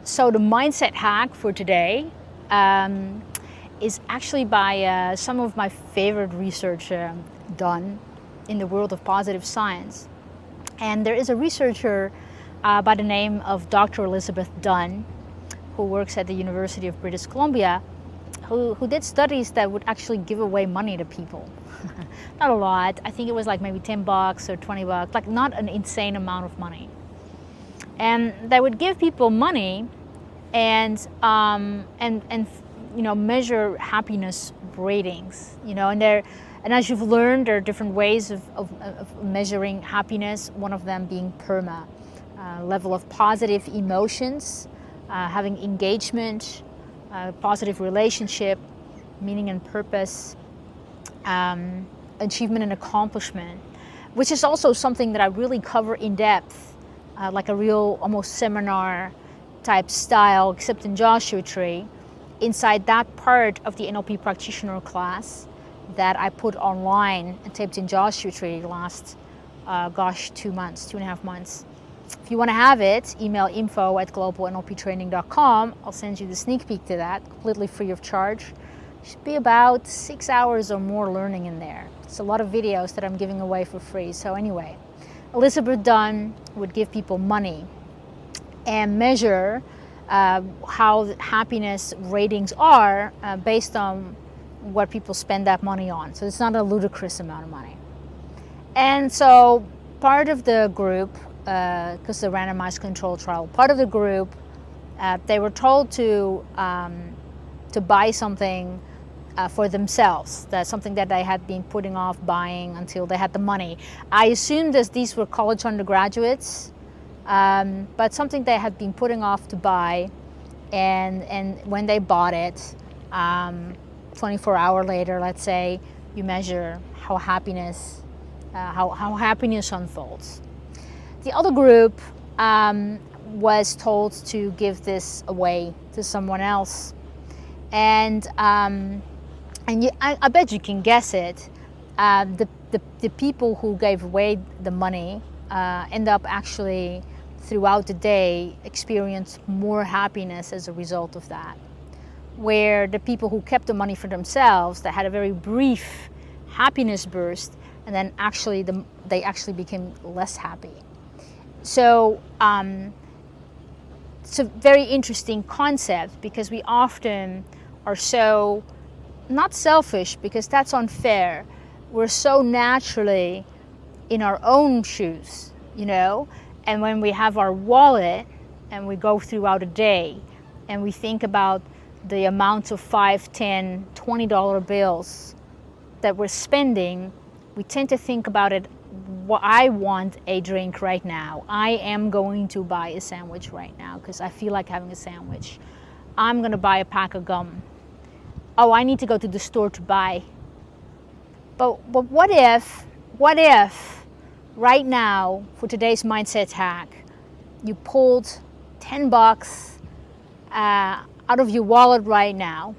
So the mindset hack for today is actually by some of my favorite research done in the world of positive science. And there is a researcher by the name of Dr. Elizabeth Dunn, who works at the University of British Columbia, who did studies that would actually give away money to people. Not a lot. I think it was like maybe $10 or $20, like not an insane amount of money. And they would give people money and measure happiness ratings, and as you've learned, there are different ways of measuring happiness, one of them being PERMA, level of positive emotions, having engagement, positive relationship, meaning and purpose, achievement and accomplishment, which is also something that I really cover in depth, like a real almost seminar type style, except in Joshua Tree, inside that part of the NLP practitioner class that I put online and taped in Joshua Tree last, 2.5 months. If you want to have it, email info@globalnlptraining.com. I'll send you the sneak peek to that, completely free of charge. Should be about 6 hours or more learning in there. It's a lot of videos that I'm giving away for free. So anyway, Elizabeth Dunn would give people money and measure how happiness ratings are based on what people spend that money on. So it's not a ludicrous amount of money. And so part of the group, because the randomized control trial, part of the group, they were told to buy something for themselves. That's something that they had been putting off buying until they had the money. I assumed that these were college undergraduates, but something they had been putting off to buy, and when they bought it, 24 hours later, let's say, you measure how happiness unfolds. The other group was told to give this away to someone else, and I bet you can guess it. The people who gave away the money end up actually throughout the day experience more happiness as a result of that. Where the people who kept the money for themselves, that had a very brief happiness burst, and then they actually became less happy. So it's a very interesting concept, because we often are so, not selfish because that's unfair, we're so naturally in our own shoes, and when we have our wallet and we go throughout a day and we think about the amounts of $5, $10, $20 bills that we're spending, we tend to think about it, I want a drink right now. I am going to buy a sandwich right now because I feel like having a sandwich. I'm going to buy a pack of gum. Oh, I need to go to the store to buy. But what if right now, for today's mindset hack, you pulled $10 out of your wallet right now,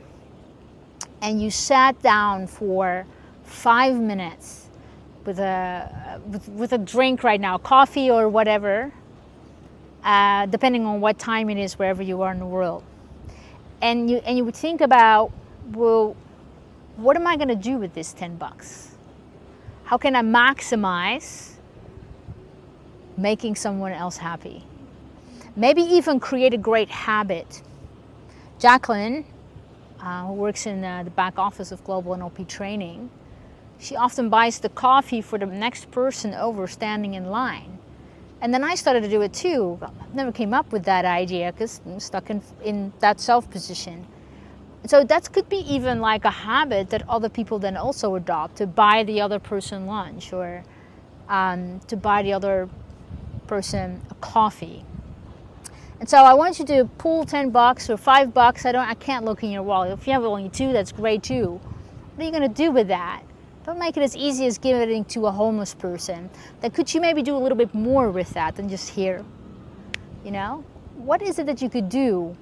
and you sat down for 5 minutes with a drink right now, coffee or whatever, depending on what time it is wherever you are in the world, and you would think about, well, what am I going to do with this $10? How can I maximize making someone else happy? Maybe even create a great habit. Jacqueline, who works in the back office of Global NLP Training, she often buys the coffee for the next person over standing in line. And then I started to do it too. I never came up with that idea because I'm stuck in that self position. So that could be even like a habit that other people then also adopt, to buy the other person lunch, or to buy the other person a coffee. And so I want you to pull $10 or $5. I can't look in your wallet. If you have only $2, that's great too. What are you going to do with that? Don't make it as easy as giving it to a homeless person. Then could you maybe do a little bit more with that than just here? What is it that you could do?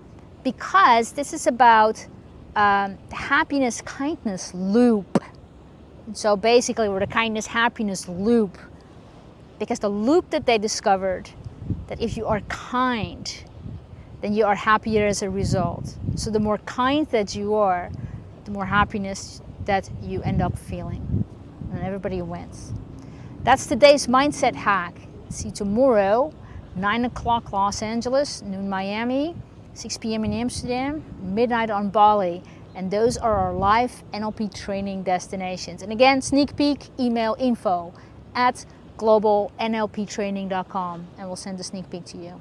Because this is about the happiness kindness loop. And so basically we're the kindness happiness loop, because the loop that they discovered, that if you are kind, then you are happier as a result. So the more kind that you are, the more happiness that you end up feeling. And everybody wins. That's today's mindset hack. See you tomorrow, 9 o'clock Los Angeles, noon Miami, 6 p.m. in Amsterdam, midnight on Bali. And those are our live NLP training destinations. And again, sneak peek, email info@globalnlptraining.com, and we'll send a sneak peek to you.